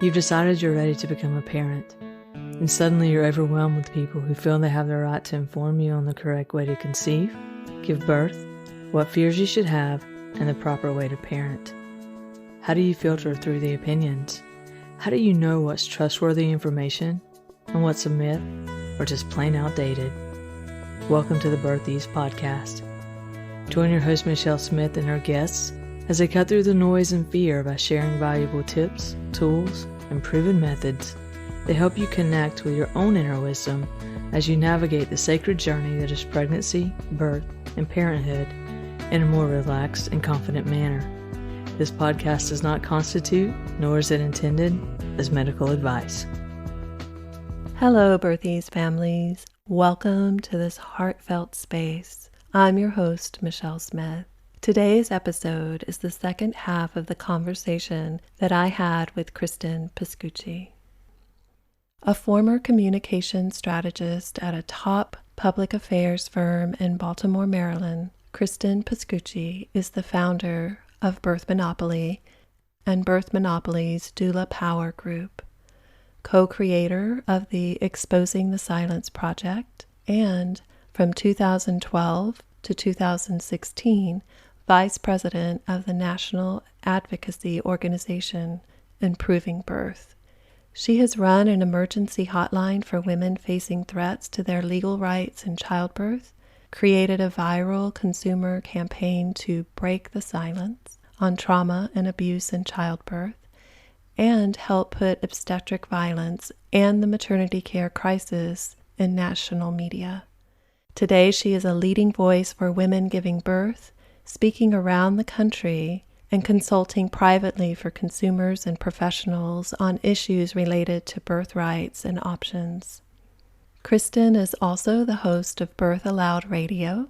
You've decided you're ready to become a parent, and suddenly you're overwhelmed with people who feel they have the right to inform you on the correct way to conceive, give birth, what fears you should have, and the proper way to parent. How do you filter through the opinions? How do you know what's trustworthy information and what's a myth or just plain outdated? Welcome to the Birth Ease podcast. Join your host Michelle Smith and her guests as they cut through the noise and fear by sharing valuable tips, tools, and proven methods that help you connect with your own inner wisdom as you navigate the sacred journey that is pregnancy, birth, and parenthood in a more relaxed and confident manner. This podcast does not constitute, nor is it intended, as medical advice. Hello, Birth Ease families. Welcome to this heartfelt space. I'm your host, Michelle Smith. Today's episode is the second half of the conversation that I had with Cristen Pascucci. A former communication strategist at a top public affairs firm in Baltimore, Maryland, Cristen Pascucci is the founder of Birth Monopoly and Birth Monopoly's Doula Power Group, co-creator of the Exposing the Silence project, and from 2012 to 2016, Vice President of the National Advocacy Organization, Improving Birth. She has run an emergency hotline for women facing threats to their legal rights in childbirth, created a viral consumer campaign to break the silence on trauma and abuse in childbirth, and helped put obstetric violence and the maternity care crisis in national media. Today, she is a leading voice for women giving birth, speaking around the country and consulting privately for consumers and professionals on issues related to birth rights and options. Cristen is also the host of Birth Aloud Radio,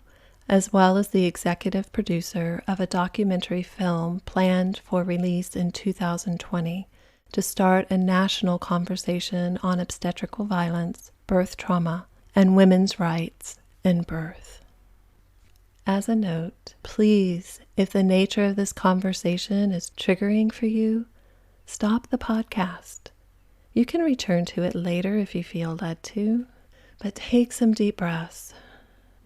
as well as the executive producer of a documentary film planned for release in 2020 to start a national conversation on obstetrical violence, birth trauma, and women's rights in birth. As a note, please, if the nature of this conversation is triggering for you, stop the podcast. You can return to it later if you feel led to, but take some deep breaths.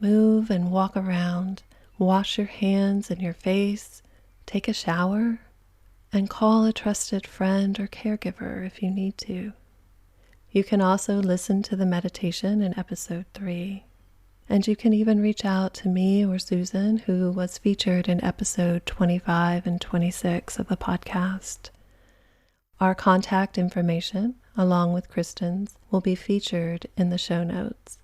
Move and walk around, wash your hands and your face, take a shower, and call a trusted friend or caregiver if you need to. You can also listen to the meditation in episode 3. And you can even reach out to me or Susan, who was featured in episode 25 and 26 of the podcast. Our contact information, along with Cristen's, will be featured in the show notes.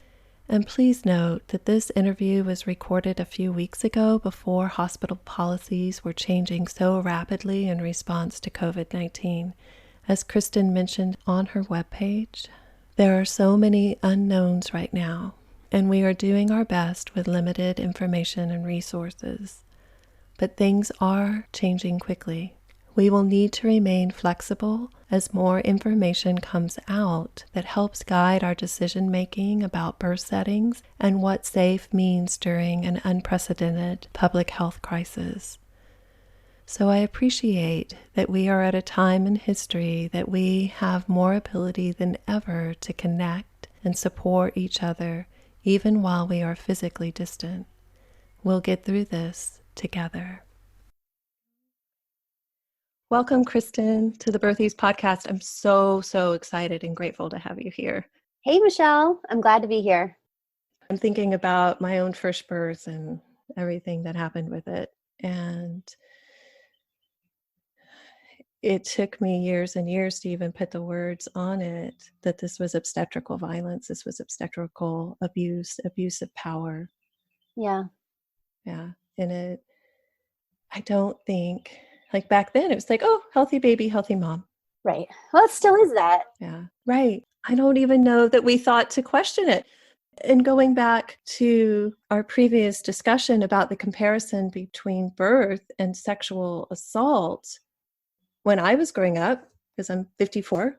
And please note that this interview was recorded a few weeks ago before hospital policies were changing so rapidly in response to COVID-19. As Cristen mentioned on her webpage, there are so many unknowns right now, and we are doing our best with limited information and resources. But things are changing quickly. We will need to remain flexible as more information comes out that helps guide our decision-making about birth settings and what safe means during an unprecedented public health crisis. So I appreciate that we are at a time in history that we have more ability than ever to connect and support each other even while we are physically distant. We'll get through this together. Welcome, Cristen, to the Birth Ease podcast. I'm so excited and grateful to have you here. Hey, Michelle. I'm glad to be here. I'm thinking about my own first birth and everything that happened with it. And it took me years and years to even put the words on it, that this was obstetrical violence, this was obstetrical abuse, abuse of power. Yeah. And I don't think, like back then, it was like, oh, healthy baby, healthy mom. Right. Well, it still is that. Yeah, right. I don't even know that we thought to question it. And going back to our previous discussion about the comparison between birth and sexual assault, when I was growing up, because I'm 54,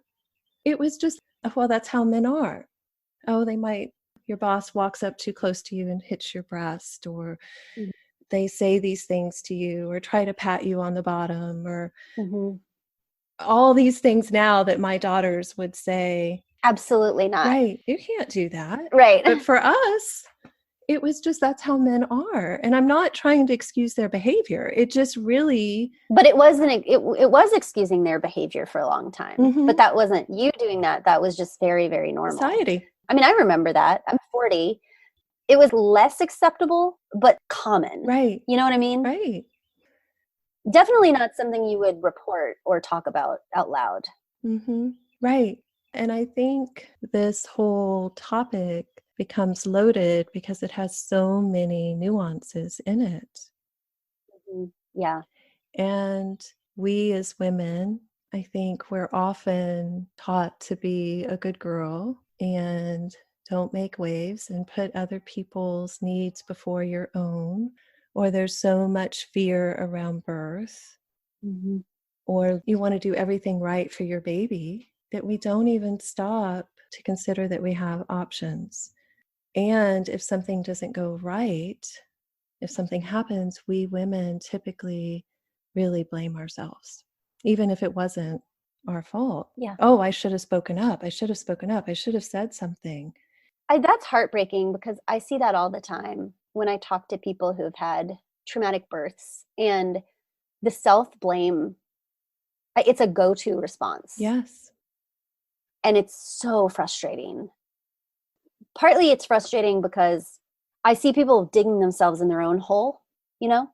it was just, well, that's how men are. Oh, your boss walks up too close to you and hits your breast, or they say these things to you, or try to pat you on the bottom, or all these things now that my daughters would say, Absolutely not. right, you can't do that. Right. But for us, it was just, that's how men are. And I'm not trying to excuse their behavior. It just really. But it wasn't, it was excusing their behavior for a long time. Mhm. But that wasn't you doing that. That was just very, very normal. Society. I mean, I remember that. I'm 40. It was less acceptable, but common. Right. You know what I mean? Right. Definitely not something you would report or talk about out loud. Mm-hmm. Right. And I think this whole topic becomes loaded because it has so many nuances in it. Mm-hmm. Yeah. And we as women, I think we're often taught to be a good girl and don't make waves and put other people's needs before your own. Or there's so much fear around birth. Mm-hmm. Or you want to do everything right for your baby, that we don't even stop to consider that we have options. And if something doesn't go right, if something happens, we women typically really blame ourselves, even if it wasn't our fault. Yeah. Oh, I should have spoken up. I should have spoken up. I should have said something. That's heartbreaking because I see that all the time when I talk to people who've had traumatic births, and the self-blame, it's a go-to response. Yes. And it's so frustrating. Partly it's frustrating because I see people digging themselves in their own hole, you know?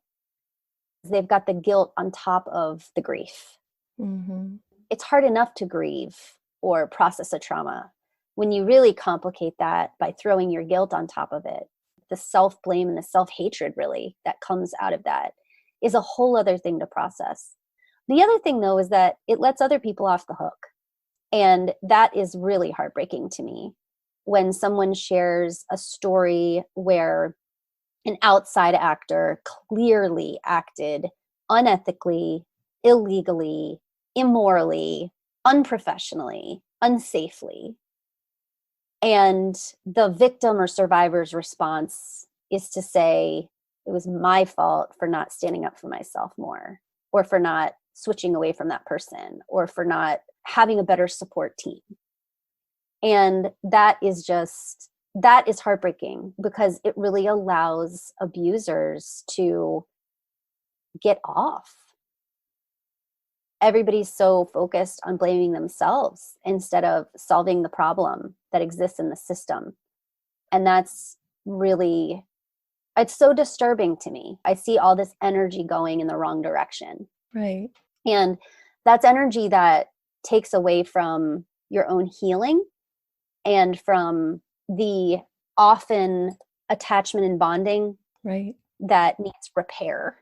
They've got the guilt on top of the grief. Mm-hmm. It's hard enough to grieve or process a trauma. When you really complicate that by throwing your guilt on top of it, the self-blame and the self-hatred really that comes out of that is a whole other thing to process. The other thing, though, is that it lets other people off the hook. And that is really heartbreaking to me when someone shares a story where an outside actor clearly acted unethically, illegally, immorally, unprofessionally, unsafely. And the victim or survivor's response is to say, it was my fault for not standing up for myself more, or for not switching away from that person, or for not having a better support team. And that is heartbreaking because it really allows abusers to get off. Everybody's so focused on blaming themselves instead of solving the problem that exists in the system. And that's really, it's so disturbing to me. I see all this energy going in the wrong direction. Right. And that's energy that takes away from your own healing and from the often attachment and bonding Right. that needs repair,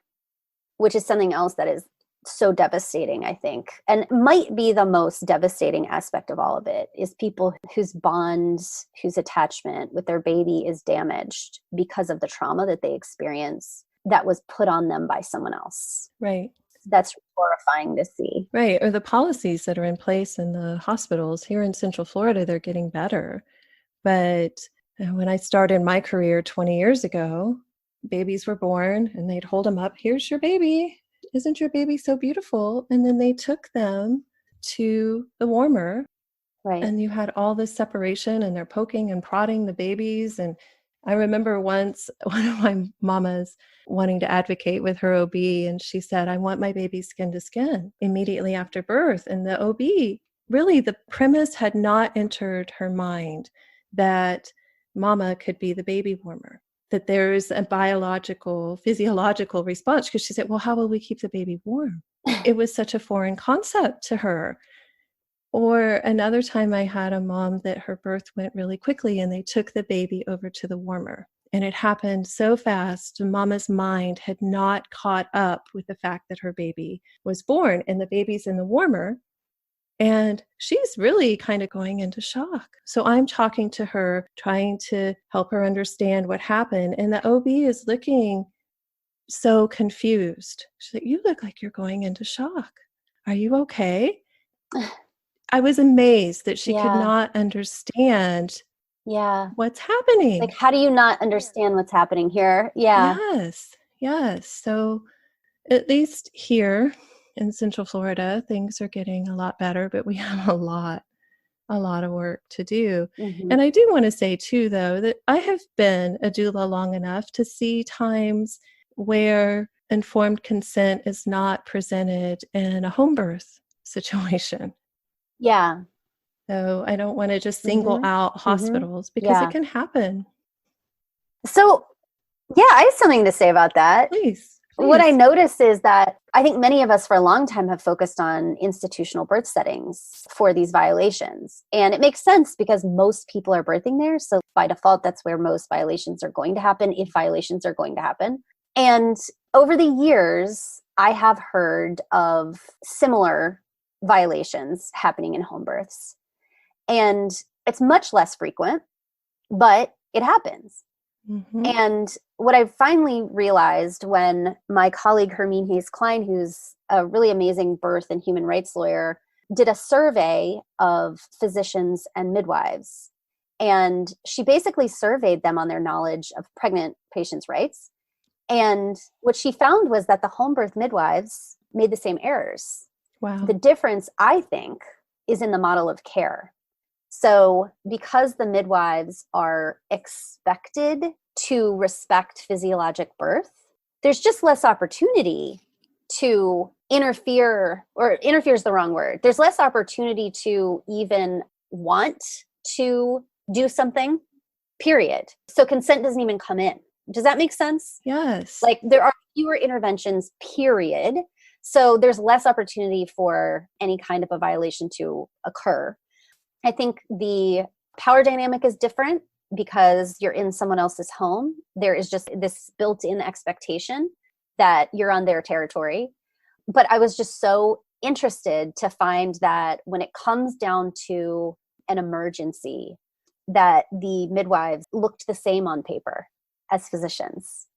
which is something else that is so devastating, I think, and might be the most devastating aspect of all of it, is people whose bonds, whose attachment with their baby is damaged because of the trauma that they experience that was put on them by someone else. Right. That's horrifying to see. Right. Or the policies that are in place in the hospitals here in Central Florida, they're getting better. But when I started my career 20 years ago, babies were born and they'd hold them up. Here's your baby. Isn't your baby so beautiful? And then they took them to the warmer. Right. And you had all this separation and they're poking and prodding the babies. And I remember once one of my mamas wanting to advocate with her OB, and she said, I want my baby skin to skin immediately after birth. And the OB, really the premise had not entered her mind that mama could be the baby warmer, that there's a biological, physiological response. Because she said, well, how will we keep the baby warm? It was such a foreign concept to her. Or another time I had a mom that her birth went really quickly and they took the baby over to the warmer. And it happened so fast, mama's mind had not caught up with the fact that her baby was born and the baby's in the warmer. And she's really kind of going into shock. So I'm talking to her, trying to help her understand what happened. And the OB is looking so confused. She's like, you look like you're going into shock. Are you okay? I was amazed that she could not understand what's happening. Like, how do you not understand what's happening here? Yeah. Yes. So at least here in Central Florida, things are getting a lot better, but we have a lot of work to do. Mhm. And I do want to say too, though, that I have been a doula long enough to see times where informed consent is not presented in a home birth situation. Yeah. So I don't want to just single Mhm. out Mhm. hospitals because it Yeah. can happen. So, yeah, I have something to say about that. Please, What I please. notice is that I think many of us for a long time have focused on institutional birth settings for these violations. And it makes sense because most people are birthing there. So by default, that's where most violations are going to happen, if violations are going to happen. And over the years, I have heard of similar violations happening in home births. And it's much less frequent, but it happens. Mm-hmm. And what I finally realized when my colleague Hermine Hayes Klein, who's a really amazing birth and human rights lawyer, did a survey of physicians and midwives. And she basically surveyed them on their knowledge of pregnant patients' rights. And what she found was that the home birth midwives made the same errors. Wow. The difference, I think, is in the model of care. So because the midwives are expected to respect physiologic birth, there's just less opportunity to interfere, or interfere is the wrong word. There's less opportunity to even want to do something, period. So consent doesn't even come in. Does that make sense? Yes. Like there are fewer interventions, period. So there's less opportunity for any kind of a violation to occur. I think the power dynamic is different because you're in someone else's home. There is just this built-in expectation that you're on their territory. But I was just so interested to find that when it comes down to an emergency, that the midwives looked the same on paper as physicians.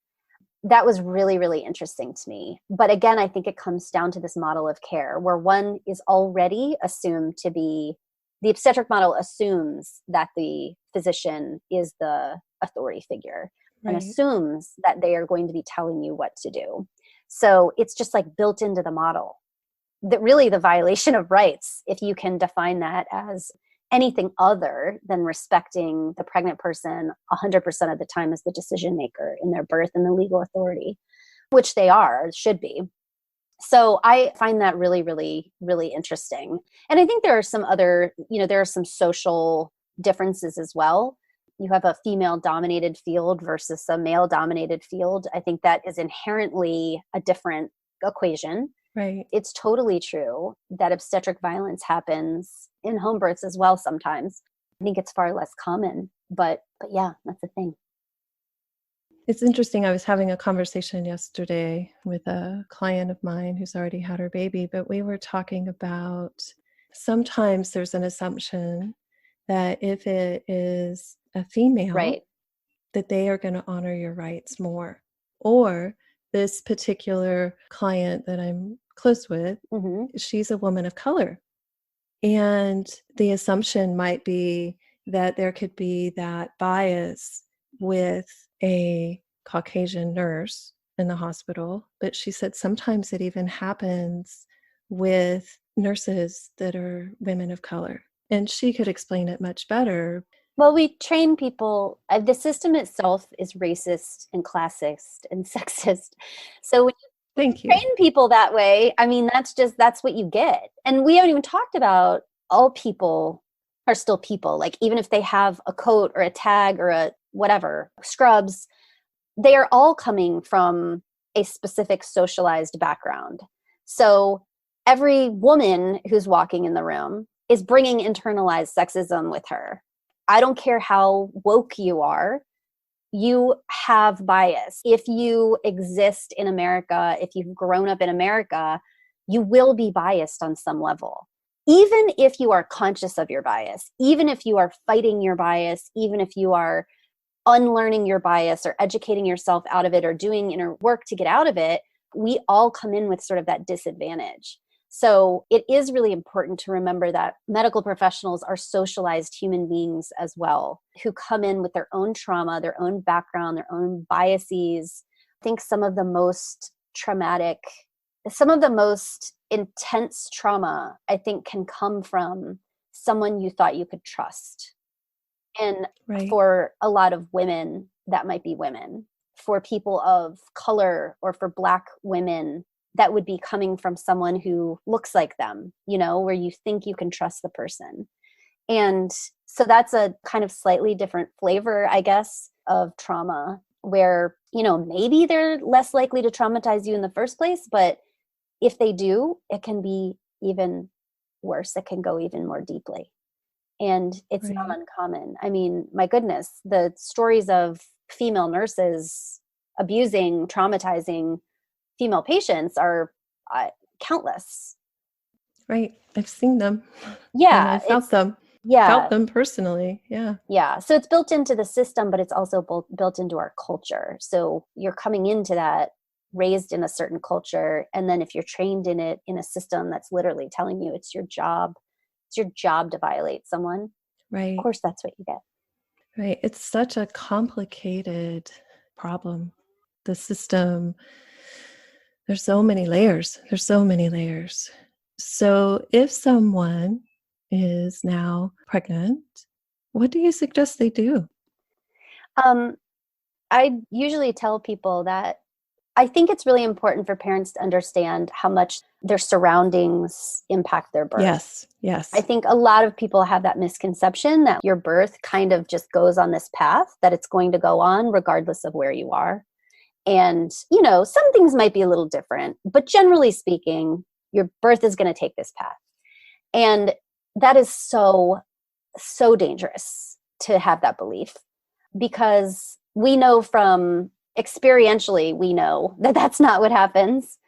That was really, really interesting to me. But again, I think it comes down to this model of care where one is already assumed to be, the obstetric model assumes that the physician is the authority figure and assumes that they are going to be telling you what to do. So it's just like built into the model. That really the violation of rights, if you can define that as anything other than respecting the pregnant person 100% of the time as the decision maker in their birth and the legal authority, which they are, should be. So I find that really, really, really interesting. And I think there are some other, there are some social differences as well. You have a female dominated field versus a male dominated field. I think that is inherently a different equation. Right. It's totally true that obstetric violence happens in home births as well sometimes. I think it's far less common, but yeah, that's the thing. It's interesting. I was having a conversation yesterday with a client of mine who's already had her baby, but we were talking about sometimes there's an assumption that if it is a female, right, that they are going to honor your rights more. Or this particular client that I'm close with, she's a woman of color. And the assumption might be that there could be that bias with a Caucasian nurse in the hospital. But she said sometimes it even happens with nurses that are women of color. And she could explain it much better. Well, we train people, the system itself is racist and classist and sexist. So when Thank you. train people that way, I mean, that's what you get. And we haven't even talked about all people are still people. Like even if they have a coat or a tag or a whatever, scrubs, they are all coming from a specific socialized background. So every woman who's walking in the room is bringing internalized sexism with her. I don't care how woke you are, you have bias. If you exist in America, if you've grown up in America, you will be biased on some level. Even if you are conscious of your bias, even if you are fighting your bias, even if you are unlearning your bias or educating yourself out of it or doing inner work to get out of it, we all come in with sort of that disadvantage. So it is really important to remember that medical professionals are socialized human beings as well, who come in with their own trauma, their own background, their own biases. I think some of the most traumatic, some of the most intense trauma, I think, can come from someone you thought you could trust. And for a lot of women, that might be women. For people of color or for Black women, that would be coming from someone who looks like them, where you think you can trust the person. And so that's a kind of slightly different flavor, I guess, of trauma where, maybe they're less likely to traumatize you in the first place, but if they do, it can be even worse. It can go even more deeply. And it's not uncommon. I mean, my goodness, the stories of female nurses abusing, traumatizing female patients are countless. Right. I've seen them. Yeah. And I felt them. Yeah. Felt them personally. Yeah. Yeah. So it's built into the system, but it's also built into our culture. So you're coming into that raised in a certain culture. And then if you're trained in it, in a system that's literally telling you it's your job to violate someone. Right. Of course, that's what you get. Right. It's such a complicated problem. The system, there's so many layers. So if someone is now pregnant, what do you suggest they do? I usually tell people that I think it's really important for parents to understand how much their surroundings impact their birth. Yes. I think a lot of people have that misconception that your birth kind of just goes on this path that it's going to go on regardless of where you are. And, some things might be a little different, but generally speaking, your birth is going to take this path. And that is so, so dangerous to have that belief, because we know experientially, we know that that's not what happens.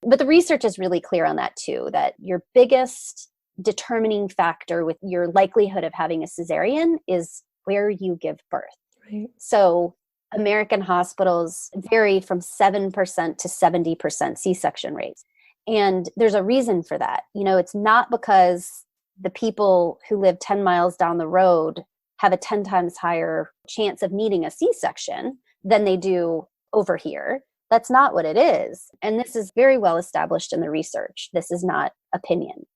But the research is really clear on that too, that your biggest determining factor with your likelihood of having a cesarean is where you give birth. Right. So American hospitals vary from 7% to 70% C-section rates. And there's a reason for that. It's not because the people who live 10 miles down the road have a 10 times higher chance of needing a C-section than they do over here. That's not what it is. And this is very well established in the research. This is not opinion.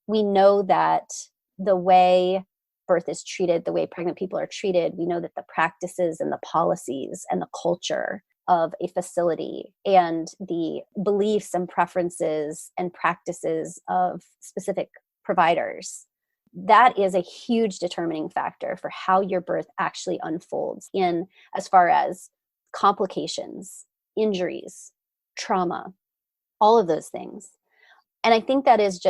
We know that the way birth is treated, the way pregnant people are treated, we know that the practices and the policies and the culture of a facility and the beliefs and preferences and practices of specific providers, that is a huge determining factor for how your birth actually unfolds in as far as complications, injuries, trauma, all of those things. And I think that is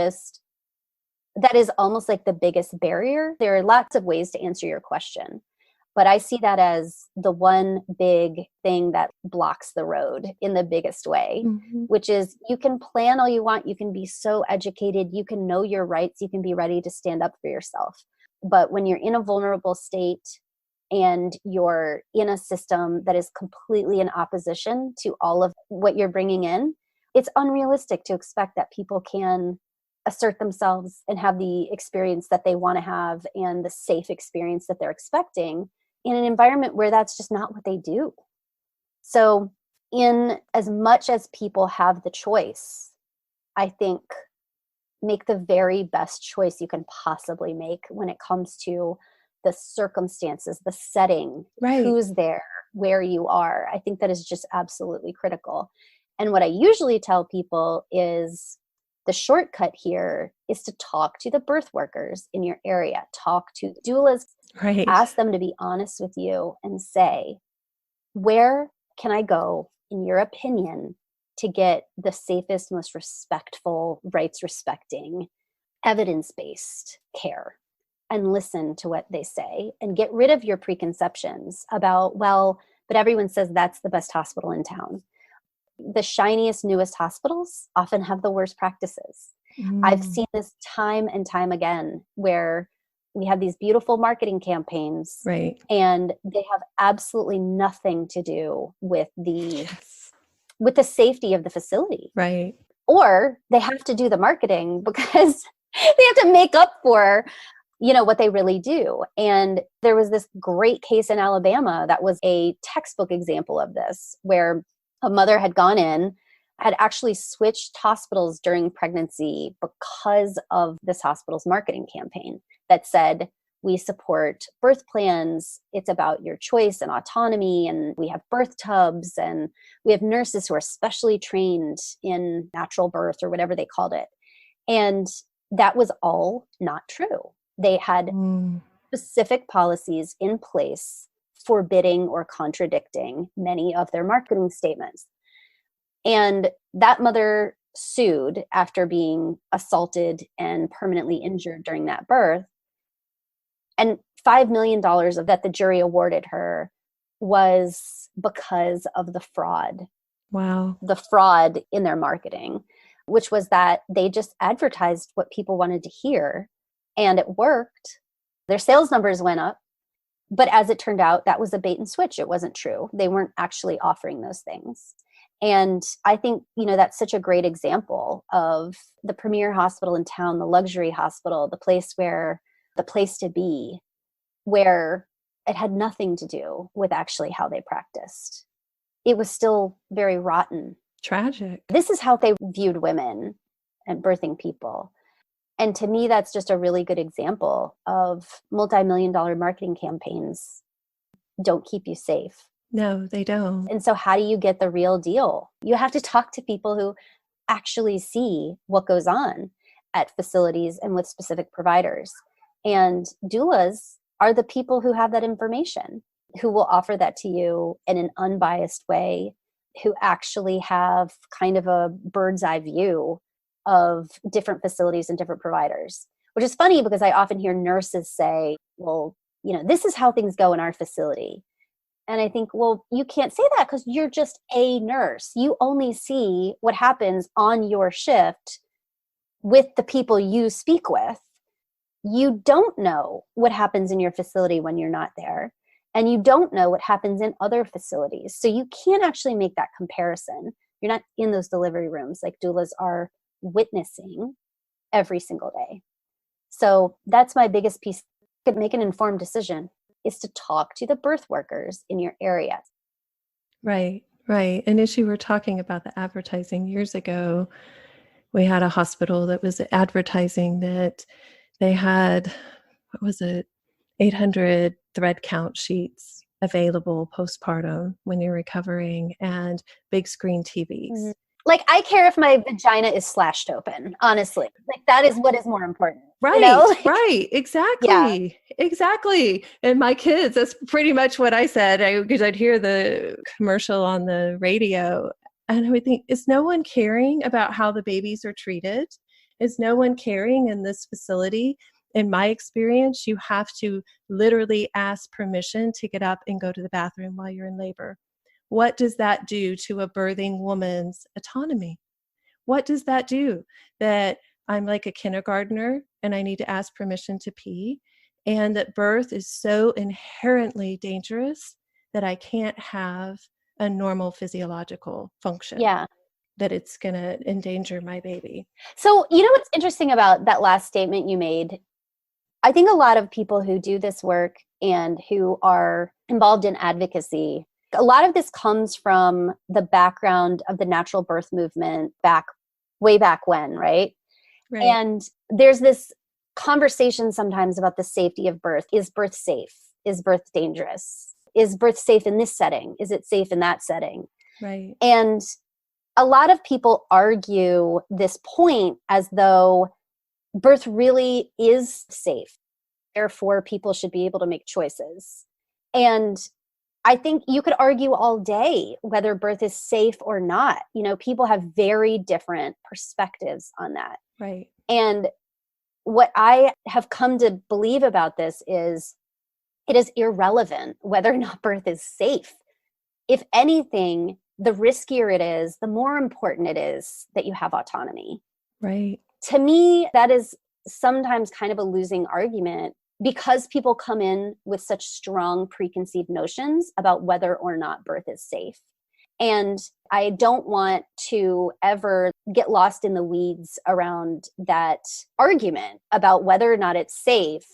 almost like the biggest barrier. There are lots of ways to answer your question, but I see that as the one big thing that blocks the road in the biggest way, which is you can plan all you want. You can be so educated. You can know your rights. You can be ready to stand up for yourself. But when you're in a vulnerable state and you're in a system that is completely in opposition to all of what you're bringing in, it's unrealistic to expect that people can assert themselves and have the experience that they want to have and the safe experience that they're expecting in an environment where that's just not what they do. So in as much as people have the choice, I think make the very best choice you can possibly make when it comes to the circumstances, the setting, who's there, where you are. I think that is just absolutely critical. And what I usually tell people is the shortcut here is to talk to the birth workers in your area, talk to doulas, ask them to be honest with you and say, where can I go, in your opinion, to get the safest, most respectful, rights respecting, evidence-based care? And listen to what they say and get rid of your preconceptions about, well, but everyone says that's the best hospital in town. The shiniest, newest hospitals often have the worst practices. I've seen this time and time again where we have these beautiful marketing campaigns and they have absolutely nothing to do with the safety of the facility. Or they have to do the marketing because they have to make up for what they really do. And there was this great case in Alabama that was a textbook example of this, where a mother had gone in had actually switched hospitals during pregnancy because of this hospital's marketing campaign that said, we support birth plans. It's about your choice and autonomy. And we have birth tubs and we have nurses who are specially trained in natural birth or whatever they called it. And that was all not true. They had specific policies in place forbidding or contradicting many of their marketing statements. And that mother sued after being assaulted and permanently injured during that birth. And $5 million of that the jury awarded her was because of the fraud. Wow. The fraud in their marketing, which was that they just advertised what people wanted to hear, and it worked. Their sales numbers went up. But as it turned out, that was a bait and switch. It wasn't true. They weren't actually offering those things. And I think, that's such a great example of the premier hospital in town, the luxury hospital, the place to be, where it had nothing to do with actually how they practiced. It was still very rotten. Tragic. This is how they viewed women and birthing people. And to me, that's just a really good example of multi-million-dollar marketing campaigns don't keep you safe. No, they don't. And so how do you get the real deal? You have to talk to people who actually see what goes on at facilities and with specific providers. And doulas are the people who have that information, who will offer that to you in an unbiased way, who actually have kind of a bird's eye view of different facilities and different providers, which is funny because I often hear nurses say, well, this is how things go in our facility. And I think, well, you can't say that because you're just a nurse. You only see what happens on your shift with the people you speak with. You don't know what happens in your facility when you're not there. And you don't know what happens in other facilities. So you can't actually make that comparison. You're not in those delivery rooms like doulas are witnessing every single day. So that's my biggest piece. You could make an informed decision is to talk to the birth workers in your area. Right. And as you were talking about the advertising years ago, we had a hospital that was advertising that they had, 800 thread count sheets available postpartum when you're recovering and big screen TVs. Mm-hmm. Like, I care if my vagina is slashed open, honestly. Like, that is what is more important. Right, right. Exactly. Yeah. Exactly. And my kids, that's pretty much what I said, because I'd hear the commercial on the radio and I would think, is no one caring about how the babies are treated? Is no one caring in this facility? In my experience, you have to literally ask permission to get up and go to the bathroom while you're in labor. What does that do to a birthing woman's autonomy? What does that do? That I'm like a kindergartner and I need to ask permission to pee, and that birth is so inherently dangerous that I can't have a normal physiological function. Yeah. That it's going to endanger my baby. So, what's interesting about that last statement you made? I think a lot of people who do this work and who are involved in advocacy, a lot of this comes from the background of the natural birth movement way back when, right? And there's this conversation sometimes about the safety of birth. Is birth safe? Is birth dangerous? Is birth safe in this setting? Is it safe in that setting? Right. And a lot of people argue this point as though birth really is safe. Therefore, people should be able to make choices. And I think you could argue all day whether birth is safe or not. People have very different perspectives on that. Right. And what I have come to believe about this is it is irrelevant whether or not birth is safe. If anything, the riskier it is, the more important it is that you have autonomy. Right. To me, that is sometimes kind of a losing argument because people come in with such strong preconceived notions about whether or not birth is safe. And I don't want to ever get lost in the weeds around that argument about whether or not it's safe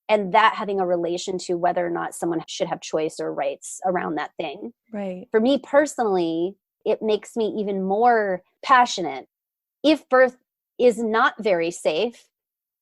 and that having a relation to whether or not someone should have choice or rights around that thing. Right. For me personally, it makes me even more passionate. If birth is not very safe,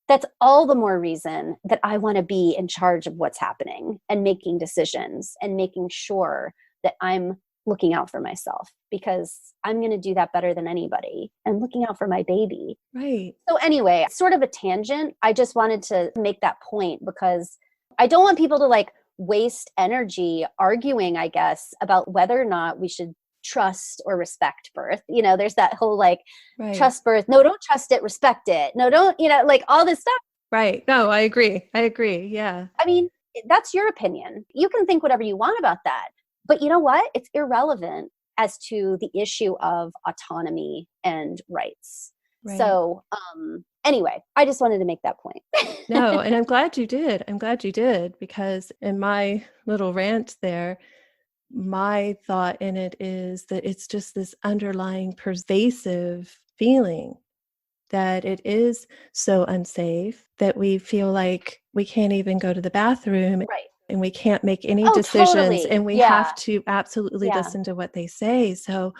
that's all the more reason that I want to be in charge of what's happening and making decisions and making sure that I'm looking out for myself, because I'm going to do that better than anybody, and looking out for my baby. Right. So anyway, sort of a tangent. I just wanted to make that point because I don't want people to like waste energy arguing, I guess, about whether or not we should trust or respect birth. You know, there's that whole like trust birth. No, don't trust it, respect it. No, don't, you know, like all this stuff. Right. No, I agree. Yeah. I mean, that's your opinion. You can think whatever you want about that. But you know what? It's irrelevant as to the issue of autonomy and rights. Right. So anyway, I just wanted to make that point. No, and I'm glad you did. Because in my little rant there, my thought in it is that it's just this underlying pervasive feeling that it is so unsafe that we feel like we can't even go to the bathroom. Right. And we can't make any decisions. Totally. And we have to absolutely listen to what they say. So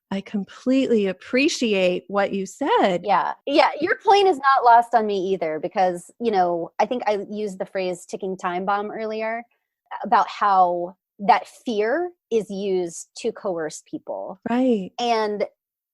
I completely appreciate what you said. Yeah. Your point is not lost on me either, because, you know, I think I used the phrase ticking time bomb earlier about how that fear is used to coerce people. Right. And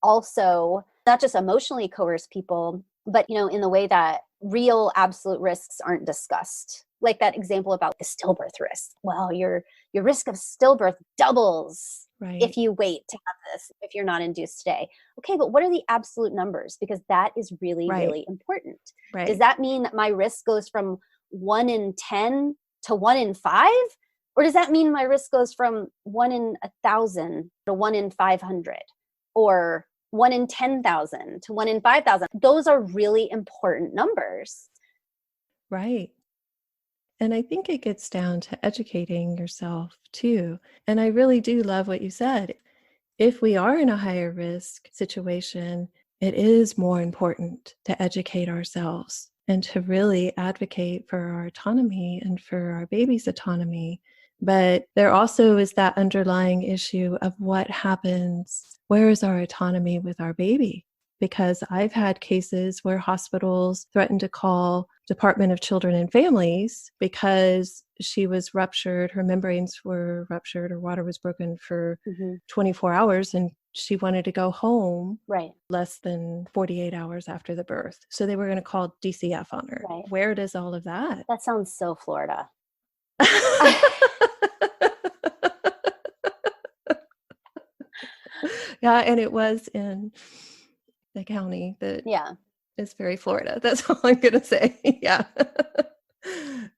also not just emotionally coerce people, but, you know, in the way that real absolute risks aren't discussed. Like that example about the stillbirth risk. Well, your risk of stillbirth doubles if you wait to have this, if you're not induced today. Okay, but what are the absolute numbers? Because that is really, really important. Right. Does that mean that my risk goes from 1 in 10 to 1 in 5? Or does that mean my risk goes from 1 in 1,000 to 1 in 500? Or 1 in 10,000 to 1 in 5,000? Those are really important numbers. Right. And I think it gets down to educating yourself too. And I really do love what you said. If we are in a higher risk situation, it is more important to educate ourselves and to really advocate for our autonomy and for our baby's autonomy. But there also is that underlying issue of what happens, where is our autonomy with our baby? Because I've had cases where hospitals threatened to call Department of Children and Families because she was ruptured, her membranes were ruptured, her water was broken for 24 hours, and she wanted to go home less than 48 hours after the birth. So they were going to call DCF on her. Right. Where does all of that? That sounds so Florida. Yeah, and it was in the county that is very Florida. That's all I'm going to say. Yeah.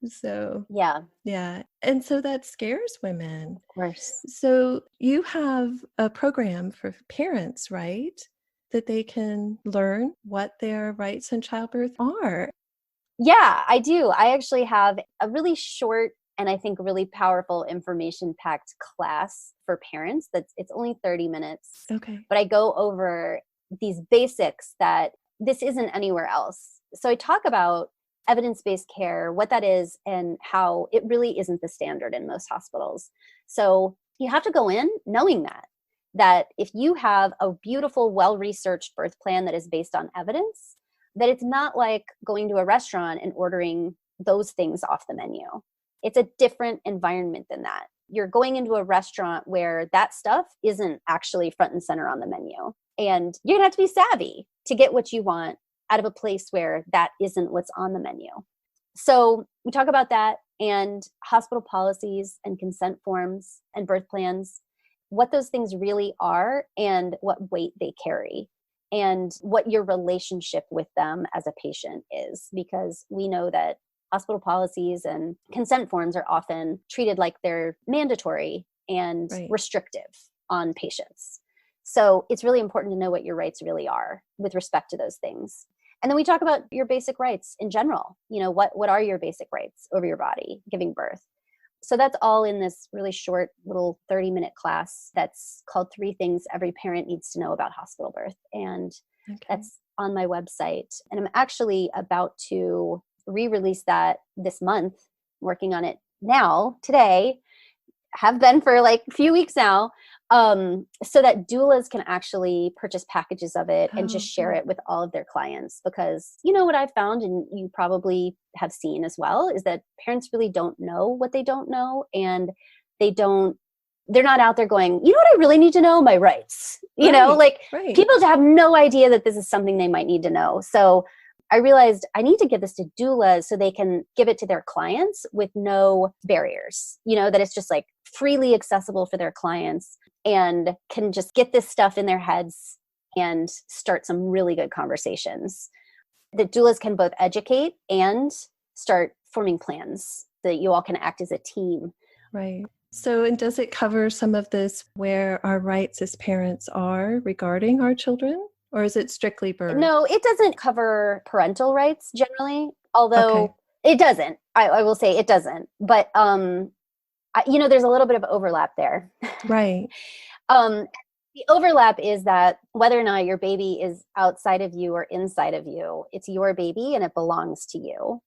So, yeah. And so that scares women. Of course. So you have a program for parents, right? That they can learn what their rights in childbirth are. Yeah, I do. I actually have a really short and I think really powerful information-packed class for parents. It's only 30 minutes. Okay. But I go over these basics that this isn't anywhere else. So I talk about evidence-based care, what that is, and how it really isn't the standard in most hospitals. So you have to go in knowing that if you have a beautiful, well-researched birth plan that is based on evidence, that it's not like going to a restaurant and ordering those things off the menu. It's a different environment than that. You're going into a restaurant where that stuff isn't actually front and center on the menu. And you're gonna have to be savvy to get what you want out of a place where that isn't what's on the menu. So we talk about that and hospital policies and consent forms and birth plans, what those things really are and what weight they carry and what your relationship with them as a patient is. Because we know that hospital policies and consent forms are often treated like they're mandatory and restrictive on patients. So it's really important to know what your rights really are with respect to those things. And then we talk about your basic rights in general. You know, what are your basic rights over your body, giving birth? So that's all in this really short little 30-minute class that's called 3 Things Every Parent Needs to Know About Hospital Birth. And that's on my website. And I'm actually about to re-release that this month, working on it now, today, have been for like a few weeks now. So that doulas can actually purchase packages of it and just share cool. it with all of their clients. Because you know what I've found, and you probably have seen as well, is that parents really don't know what they don't know, and they're not out there going, you know what I really need to know? My rights. You know, like Right. people have no idea that this is something they might need to know. So I realized I need to give this to doulas so they can give it to their clients with no barriers, you know, that it's just like freely accessible for their clients and can just get this stuff in their heads and start some really good conversations. That doulas can both educate and start forming plans that you all can act as a team. Right. So, and does it cover some of this where our rights as parents are regarding our children? Or is it strictly birth? No, it doesn't cover parental rights generally, although it doesn't. I will say it doesn't. But, there's a little bit of overlap there. Right. The overlap is that whether or not your baby is outside of you or inside of you, it's your baby and it belongs to you.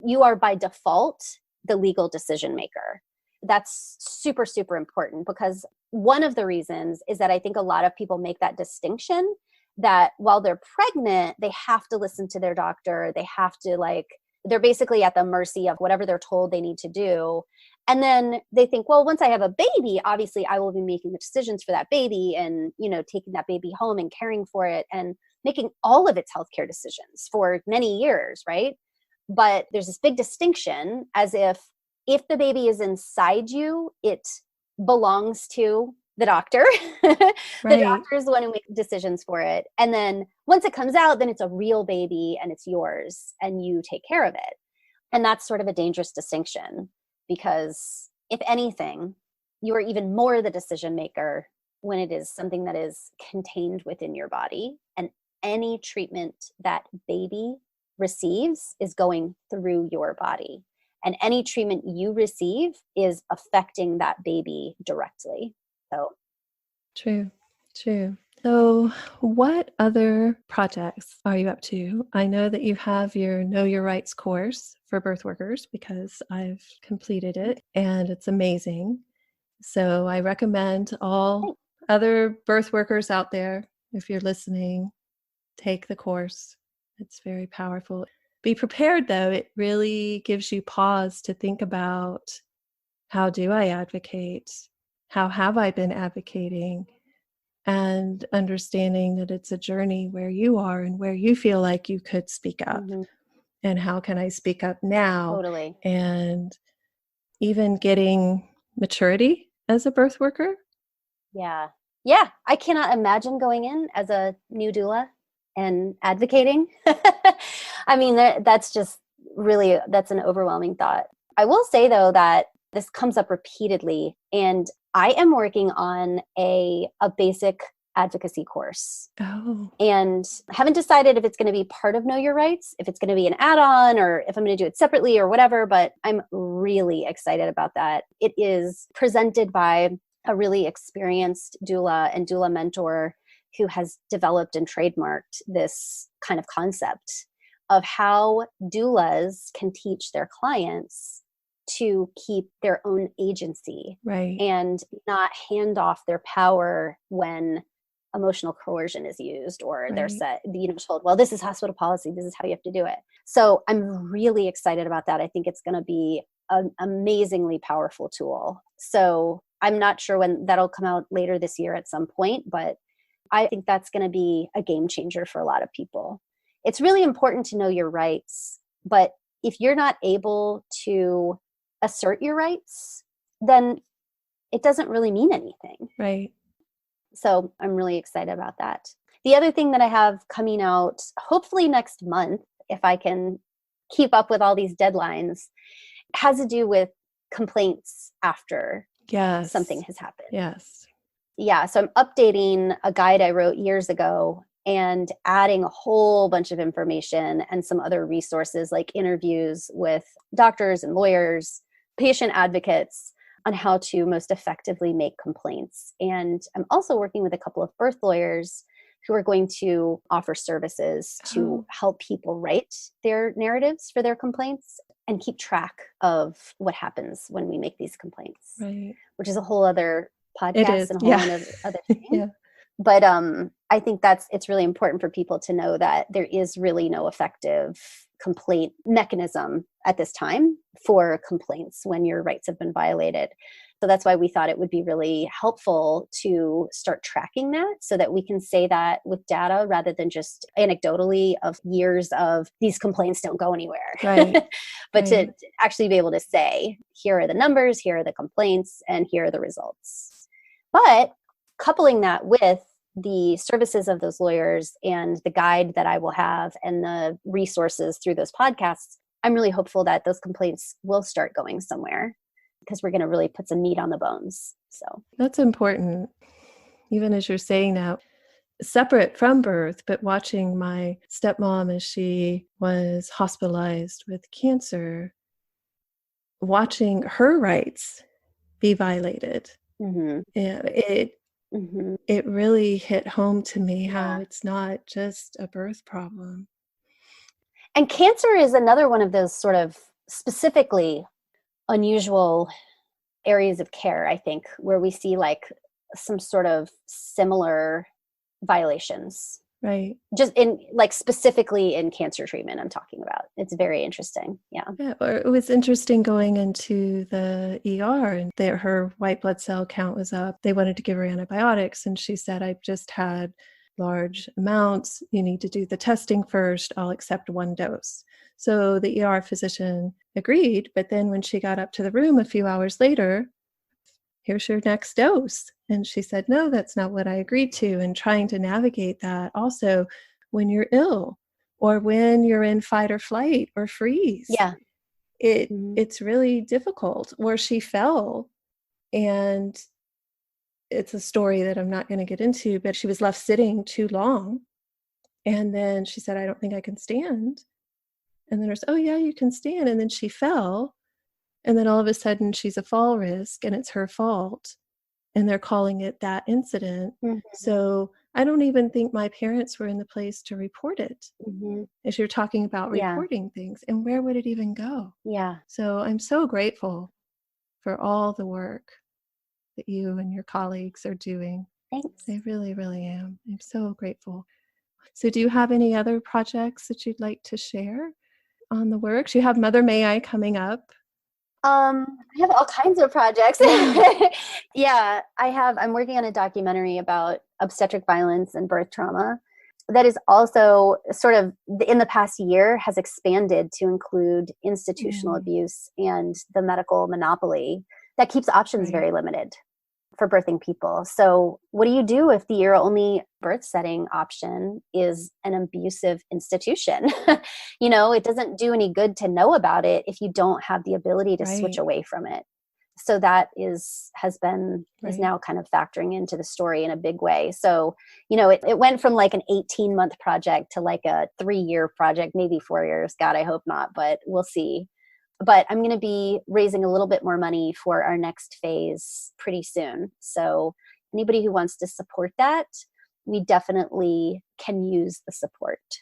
You are by default the legal decision maker. That's super, super important, because one of the reasons is that I think a lot of people make that distinction that while they're pregnant, they have to listen to their doctor. They have to they're basically at the mercy of whatever they're told they need to do. And then they think, well, once I have a baby, obviously I will be making the decisions for that baby and, taking that baby home and caring for it and making all of its healthcare decisions for many years, right? But there's this big distinction, as if the baby is inside you, it belongs to the doctor. The doctor is the one who makes decisions for it. And then once it comes out, then it's a real baby and it's yours and you take care of it. And that's sort of a dangerous distinction, because if anything, you are even more the decision maker when it is something that is contained within your body. And any treatment that baby receives is going through your body. And any treatment you receive is affecting that baby directly. So True. So what other projects are you up to? I know that you have your Know Your Rights course for birth workers, because I've completed it and it's amazing. So I recommend all other birth workers out there, if you're listening, take the course. It's very powerful. Be prepared, though. It really gives you pause to think about, how do I advocate? How have I been advocating? And understanding that it's a journey where you are and where you feel like you could speak up. And how can I speak up now? Totally. And even getting maturity as a birth worker. Yeah. I cannot imagine going in as a new doula and advocating. I mean, that's just really, that's an overwhelming thought. I will say, though, that this comes up repeatedly, and I am working on a basic advocacy course. And haven't decided if it's going to be part of Know Your Rights, if it's going to be an add-on, or if I'm going to do it separately or whatever, but I'm really excited about that. It is presented by a really experienced doula and doula mentor who has developed and trademarked this kind of concept of how doulas can teach their clients to keep their own agency, and not hand off their power when emotional coercion is used, or they're told, well, this is hospital policy, this is how you have to do it. So I'm really excited about that. I think it's going to be an amazingly powerful tool. So I'm not sure when that'll come out, later this year at some point, but I think that's going to be a game changer for a lot of people. It's really important to know your rights, but if you're not able to assert your rights, then it doesn't really mean anything. Right. So I'm really excited about that. The other thing that I have coming out, hopefully next month, if I can keep up with all these deadlines, has to do with complaints after something has happened. So I'm updating a guide I wrote years ago and adding a whole bunch of information and some other resources, like interviews with doctors and lawyers, patient advocates, on how to most effectively make complaints. And I'm also working with a couple of birth lawyers who are going to offer services to help people write their narratives for their complaints and keep track of what happens when we make these complaints, which is a whole other podcast is. and a whole other thing. Yeah. But I think it's really important for people to know that there is really no effective complaint mechanism at this time for complaints when your rights have been violated. So that's why we thought it would be really helpful to start tracking that so that we can say that with data rather than just anecdotally of years of these complaints don't go anywhere. Right. But to actually be able to say, here are the numbers, here are the complaints, and here are the results. But coupling that with the services of those lawyers and the guide that I will have and the resources through those podcasts, I'm really hopeful that those complaints will start going somewhere because we're going to really put some meat on the bones. So that's important. Even as you're saying that, separate from birth, but watching my stepmom as she was hospitalized with cancer, watching her rights be violated. mm-hmm. Yeah, it really hit home to me how it's not just a birth problem. And cancer is another one of those sort of specifically unusual areas of care, I think, where we see like some sort of similar violations. Right. Just in like specifically in cancer treatment, I'm talking about. It's very interesting. Yeah. Or it was interesting going into the ER and her white blood cell count was up. They wanted to give her antibiotics. And she said, I've just had large amounts. You need to do the testing first. I'll accept one dose. So the ER physician agreed. But then when she got up to the room a few hours later, here's your next dose. And she said, no, that's not what I agreed to. And trying to navigate that also when you're ill or when you're in fight or flight or freeze. Yeah. It's really difficult. Or she fell, and it's a story that I'm not going to get into, but she was left sitting too long. And then she said, I don't think I can stand. And then oh yeah, you can stand. And then she fell. And then all of a sudden she's a fall risk and it's her fault. And they're calling it that incident. Mm-hmm. So I don't even think my parents were in the place to report it. Mm-hmm. As you're talking about reporting things, and where would it even go? Yeah. So I'm so grateful for all the work that you and your colleagues are doing. Thanks. I really, really am. I'm so grateful. So do you have any other projects that you'd like to share on the works? You have Mother May I coming up. I have all kinds of projects. Yeah, I'm working on a documentary about obstetric violence and birth trauma that is also sort of in the past year has expanded to include institutional abuse and the medical monopoly that keeps options very limited for birthing people. So what do you do if your only birth setting option is an abusive institution? It doesn't do any good to know about it if you don't have the ability to switch away from it. So that is now kind of factoring into the story in a big way. So, it went from like an 18-month project to like a 3-year project, maybe 4 years. God, I hope not, but we'll see. But I'm going to be raising a little bit more money for our next phase pretty soon. So anybody who wants to support that, we definitely can use the support.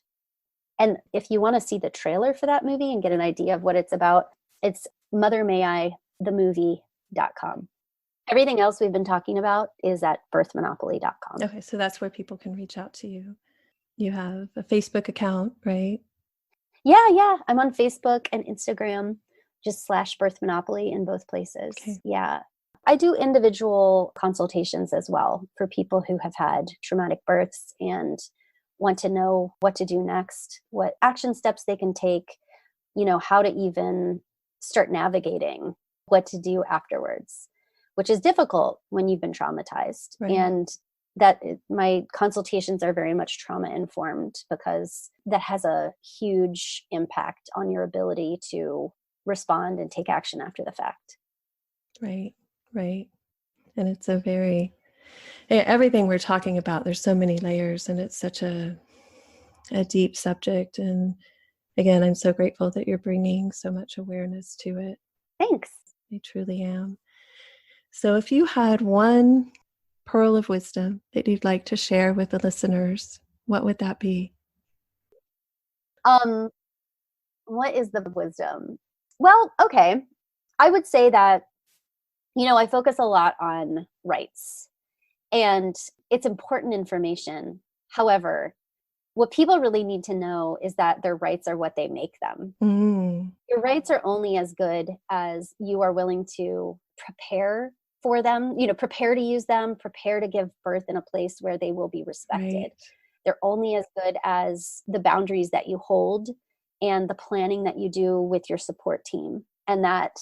And if you want to see the trailer for that movie and get an idea of what it's about, it's mothermayIthemovie.com. Everything else we've been talking about is at birthmonopoly.com. Okay, so that's where people can reach out to you. You have a Facebook account, right? Yeah. I'm on Facebook and Instagram, just /birthmonopoly in both places. Okay. Yeah. I do individual consultations as well for people who have had traumatic births and want to know what to do next, what action steps they can take, how to even start navigating what to do afterwards, which is difficult when you've been traumatized. Right. And that my consultations are very much trauma informed because that has a huge impact on your ability to respond and take action after the fact. Right. And it's everything we're talking about, there's so many layers and it's such a deep subject. And again, I'm so grateful that you're bringing so much awareness to it. Thanks. I truly am. So if you had one pearl of wisdom that you'd like to share with the listeners, what would that be? What is the wisdom? Well, okay. I would say that I focus a lot on rights, and it's important information. However, what people really need to know is that their rights are what they make them. Your rights are only as good as you are willing to prepare for them, prepare to use them, prepare to give birth in a place where they will be respected. Right. They're only as good as the boundaries that you hold and the planning that you do with your support team, and that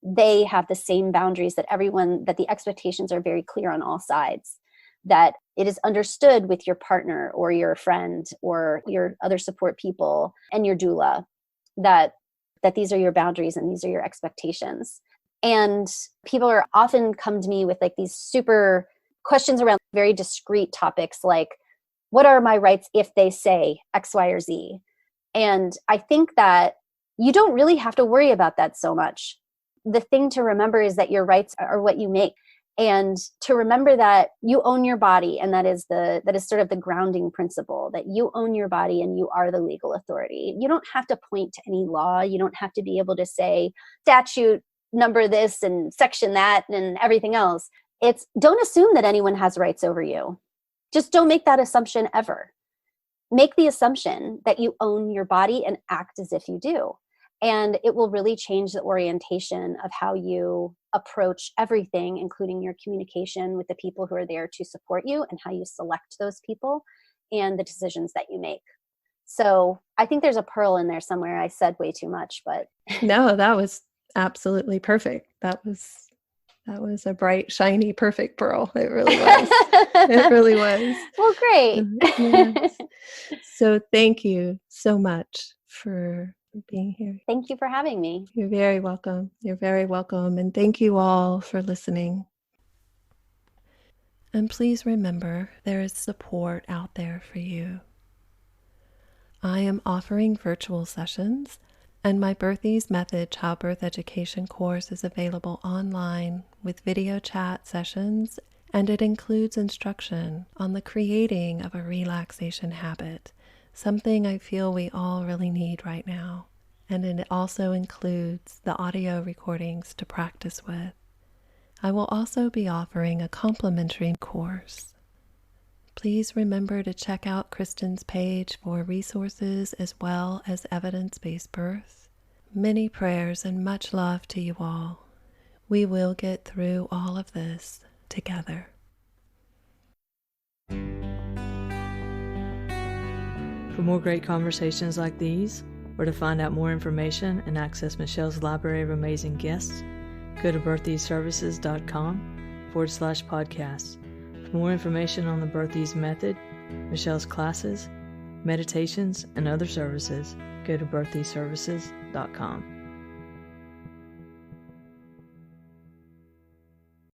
they have the same boundaries, that the expectations are very clear on all sides, that it is understood with your partner or your friend or your other support people and your doula, that these are your boundaries and these are your expectations. And people are often come to me with like these super questions around very discrete topics, like, what are my rights if they say X, Y, or Z? And I think that you don't really have to worry about that so much. The thing to remember is that your rights are what you make, and to remember that you own your body, and that is sort of the grounding principle, that you own your body and you are the legal authority. You don't have to point to any law. You don't have to be able to say statute number this and section that and everything else. Don't assume that anyone has rights over you. Just don't make that assumption ever. Make the assumption that you own your body and act as if you do. And it will really change the orientation of how you approach everything, including your communication with the people who are there to support you, and how you select those people and the decisions that you make. So I think there's a pearl in there somewhere. I said way too much, but No, that was absolutely perfect. That was a bright, shiny, perfect pearl. It really was. It really was. Well, great. Yes. So thank you so much for being here. Thank you for having me. You're very welcome. You're very welcome. And thank you all for listening. And please remember, there is support out there for you. I am offering virtual sessions, and my Birthies Method Childbirth Education course is available online with video chat sessions, and it includes instruction on the creating of a relaxation habit, something I feel we all really need right now. And it also includes the audio recordings to practice with. I will also be offering a complimentary course. Please remember to check out Cristen's page for resources as well as evidence-based birth. Many prayers and much love to you all. We will get through all of this together. For more great conversations like these, or to find out more information and access Michelle's library of amazing guests, go to birthiesservices.com/podcast. For more information on the Birthies Method, Michelle's classes, meditations, and other services, go to birthiesservices.com.